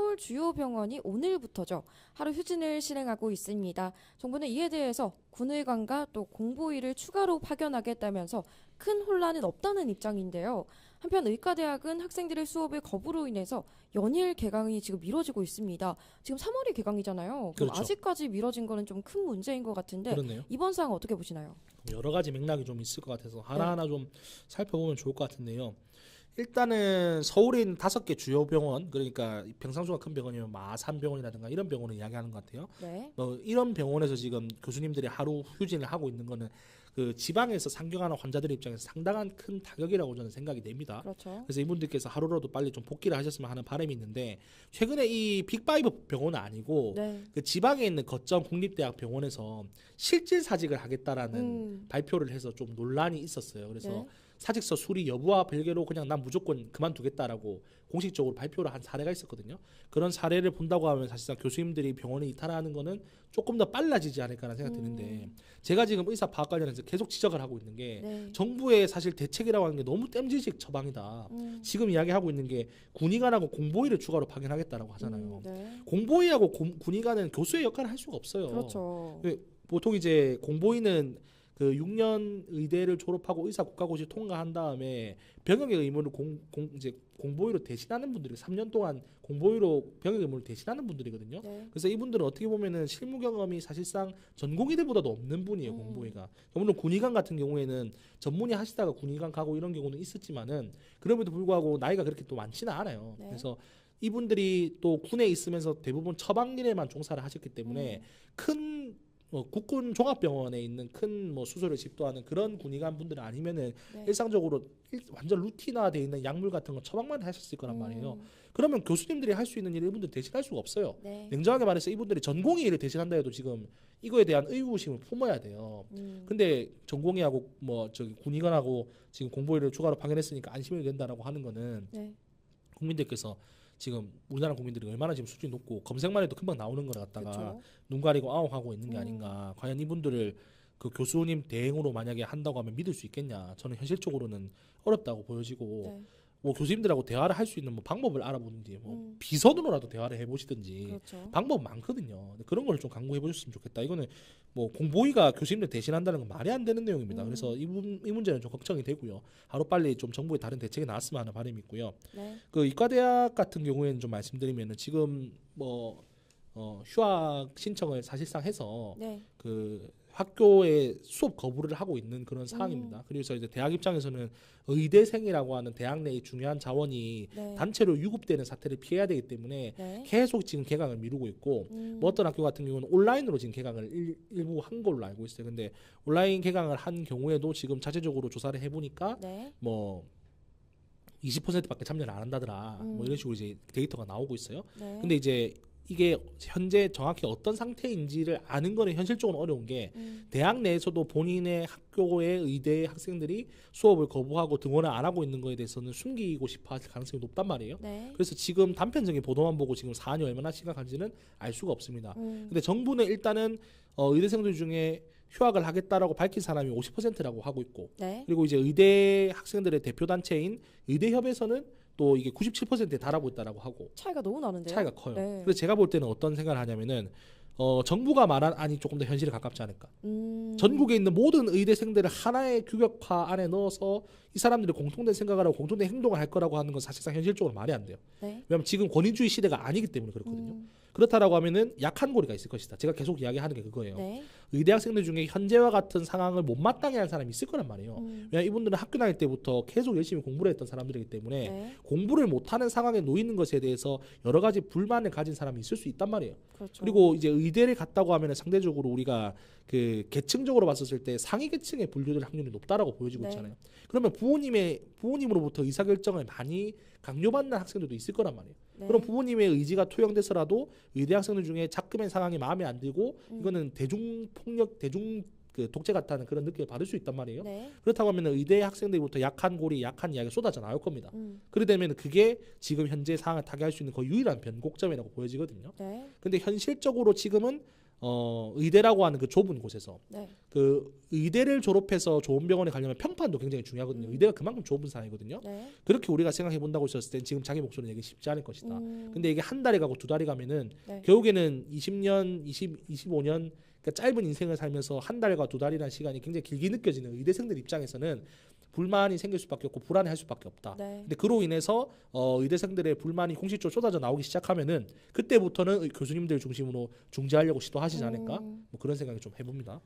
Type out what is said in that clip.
서울 주요 병원이 오늘부터죠. 하루 휴진을 실행하고 있습니다. 정부는 이에 대해서 군의관과 또 공보위를 추가로 파견하겠다면서 큰 혼란은 없다는 입장인데요. 한편 의과대학은 학생들의 수업의 거부로 인해서 연일 개강이 지금 미뤄지고 있습니다. 지금 3월이 개강이잖아요. 그럼 그렇죠. 아직까지 미뤄진 거는 좀 큰 문제인 것 같은데 그렇네요. 이번 사항 어떻게 보시나요? 여러 가지 맥락이 좀 있을 것 같아서 하나하나 좀 살펴보면 좋을 것 같은데요. 일단은 서울에 있는 5개 주요 병원, 그러니까 평상수가 큰 병원이면 아산병원이라든가 이런 병원을 이야기하는 것 같아요. 네. 이런 병원에서 지금 교수님들이 하루 휴진을 하고 있는 거는 그 지방에서 상경하는 환자들의 입장에서 상당한 큰 타격이라고 저는 생각이 됩니다. 그렇죠. 그래서 이분들께서 하루라도 빨리 좀 복귀를 하셨으면 하는 바람이 있는데, 최근에 이 빅5 병원은 아니고 네. 그 지방에 있는 거점 국립대학 병원에서 실질 사직을 하겠다라는 발표를 해서 좀 논란이 있었어요. 그래서 네. 사직서 수리 여부와 별개로 그냥 난 무조건 그만두겠다라고 공식적으로 발표를 한 사례가 있었거든요. 그런 사례를 본다고 하면 사실상 교수님들이 병원에 이탈하는 거는 조금 더 빨라지지 않을까라는 생각이 드는데, 제가 지금 의사 파악 관련해서 계속 지적을 하고 있는 게 네. 정부의 사실 대책이라고 하는 게 너무 땜질식 처방이다. 지금 이야기하고 있는 게 군의관하고 공보위를 추가로 파견하겠다라고 하잖아요. 네. 공보위하고 군의관은 교수의 역할을 할 수가 없어요. 그렇죠. 보통 이제 공보위는 그 6년 의대를 졸업하고 의사 국가고시 통과한 다음에 병역의 의무를 이제 공보위로 대신하는 분들이 3년 동안 공보위로 병역의 의무를 대신하는 분들이거든요. 네. 그래서 이분들은 어떻게 보면은 실무 경험이 사실상 전공의들보다도 없는 분이에요. 공보위가. 물론 군의관 같은 경우에는 전문의 하시다가 군의관 가고 이런 경우는 있었지만은 그럼에도 불구하고 나이가 그렇게 또 많지는 않아요. 네. 그래서 이분들이 또 군에 있으면서 대부분 처방일에만 종사를 하셨기 때문에 큰 국군 종합병원에 있는 큰 수술을 집도하는 그런 군의관 분들 아니면은 네. 일상적으로 완전 루틴화되어 있는 약물 같은 거 처방만 하셨을 거란 말이에요. 그러면 교수님들이 할 수 있는 일을 이분들 대신할 수가 없어요. 네. 냉정하게 말해서 이분들이 전공의 일을 대신한다 해도 지금 이거에 대한 의구심을 품어야 돼요. 근데 전공의하고 저기 군의관하고 지금 공보위를 추가로 파견했으니까 안심이 된다라고 하는 거는 네. 국민들께서 지금 우리나라 국민들이 얼마나 지금 수준이 높고 검색만 해도 금방 나오는 걸 갖다가 그렇죠. 눈 가리고 아웅하고 있는 게 아닌가. 과연 이분들을 그 교수님 대행으로 만약에 한다고 하면 믿을 수 있겠냐. 저는 현실적으로는 어렵다고 보여지고 네. 교수님들하고 대화를 할 수 있는 방법을 알아보든지 비서든으로라도 대화를 해보시든지 그렇죠. 방법 많거든요. 그런 걸 좀 강구해 보셨으면 좋겠다. 이거는 공보위가 교수님들 대신한다는 건 말이 안 되는 내용입니다. 그래서 이 문제는 좀 걱정이 되고요. 하루빨리 좀 정부의 다른 대책이 나왔으면 하는 바람이 있고요. 네. 그 이과대학 같은 경우에는 좀 말씀드리면은 지금 휴학 신청을 사실상 해서 네. 그 학교에 수업 거부를 하고 있는 그런 상황입니다. 그래서 이제 대학 입장에서는 의대생이라고 하는 대학 내의 중요한 자원이 네. 단체로 유급되는 사태를 피해야 되기 때문에 네. 계속 지금 개강을 미루고 있고 어떤 학교 같은 경우는 온라인으로 지금 개강을 일부 한 걸로 알고 있어요. 근데 온라인 개강을 한 경우에도 지금 자체적으로 조사를 해보니까 네. 20%밖에 참여를 안 한다더라. 이런 식으로 이제 데이터가 나오고 있어요. 네. 근데 이제 이게 현재 정확히 어떤 상태인지를 아는 거는 현실적으로 어려운 게 대학 내에서도 본인의 학교의 의대 학생들이 수업을 거부하고 등원을 안 하고 있는 거에 대해서는 숨기고 싶어 할 가능성이 높단 말이에요. 네. 그래서 지금 단편적인 보도만 보고 지금 사안이 얼마나 심각한지는 알 수가 없습니다. 근데 정부는 일단은 의대생들 중에 휴학을 하겠다라고 밝힌 사람이 50%라고 하고 있고, 네. 그리고 이제 의대 학생들의 대표 단체인 의대협에서는 또 이게 97%에 달하고 있다라고 하고 차이가 너무 나는데요. 차이가 커요. 네. 그래서 제가 볼 때는 어떤 생각을 하냐면은 정부가 말한 안이 조금 더 현실에 가깝지 않을까. 전국에 있는 모든 의대생들을 하나의 규격화 안에 넣어서 이 사람들이 공통된 생각을 하고 공통된 행동을 할 거라고 하는 건 사실상 현실적으로 말이 안 돼요. 네. 왜냐하면 지금 권위주의 시대가 아니기 때문에 그렇거든요. 그렇다라고 하면은 약한 고리가 있을 것이다. 제가 계속 이야기하는 게 그거예요. 네. 의대 학생들 중에 현재와 같은 상황을 못마땅해 한 사람이 있을 거란 말이에요. 왜냐하면 이분들은 학교 다닐 때부터 계속 열심히 공부를 했던 사람들이기 때문에 네. 공부를 못하는 상황에 놓이는 것에 대해서 여러 가지 불만을 가진 사람이 있을 수 있단 말이에요. 그렇죠. 그리고 이제 의대를 갔다고 하면 상대적으로 우리가 그 계층적으로 봤었을 때 상위 계층의 분류될 확률이 높다라고 보여지고 네. 있잖아요. 그러면 부모님으로부터 의사결정을 많이 강요받는 학생들도 있을 거란 말이에요. 네. 그럼 부모님의 의지가 투영돼서라도 의대 학생들 중에 자금의 상황이 마음에 안 들고 이거는 대중폭력, 그 독재 같다는 그런 느낌을 받을 수 있단 말이에요. 네. 그렇다고 하면 의대 학생들부터 약한 고리, 약한 이야기가 쏟아져 나올 겁니다. 그러다 보면 그게 지금 현재 상황을 타개할 수 있는 거의 유일한 변곡점이라고 보여지거든요. 네. 근데 현실적으로 지금은 의대라고 하는 그 좁은 곳에서 네. 그 의대를 졸업해서 좋은 병원에 가려면 평판도 굉장히 중요하거든요. 의대가 그만큼 좁은 사회거든요. 네. 그렇게 우리가 생각해 본다고 했을 땐 지금 자기 목소리는 얘기 쉽지 않을 것이다. 근데 이게 한 달이 가고 두 달이 가면은 네. 결국에는 20년, 25년 그러니까 짧은 인생을 살면서 한 달과 두 달이라는 시간이 굉장히 길게 느껴지는 의대생들 입장에서는 불만이 생길 수밖에 없고 불안해할 수밖에 없다. 네. 근데 그로 인해서 의대생들의 불만이 공식적으로 쏟아져 나오기 시작하면은 그때부터는 교수님들 중심으로 중재하려고 시도하시지 않을까? 뭐 그런 생각이 좀 해봅니다.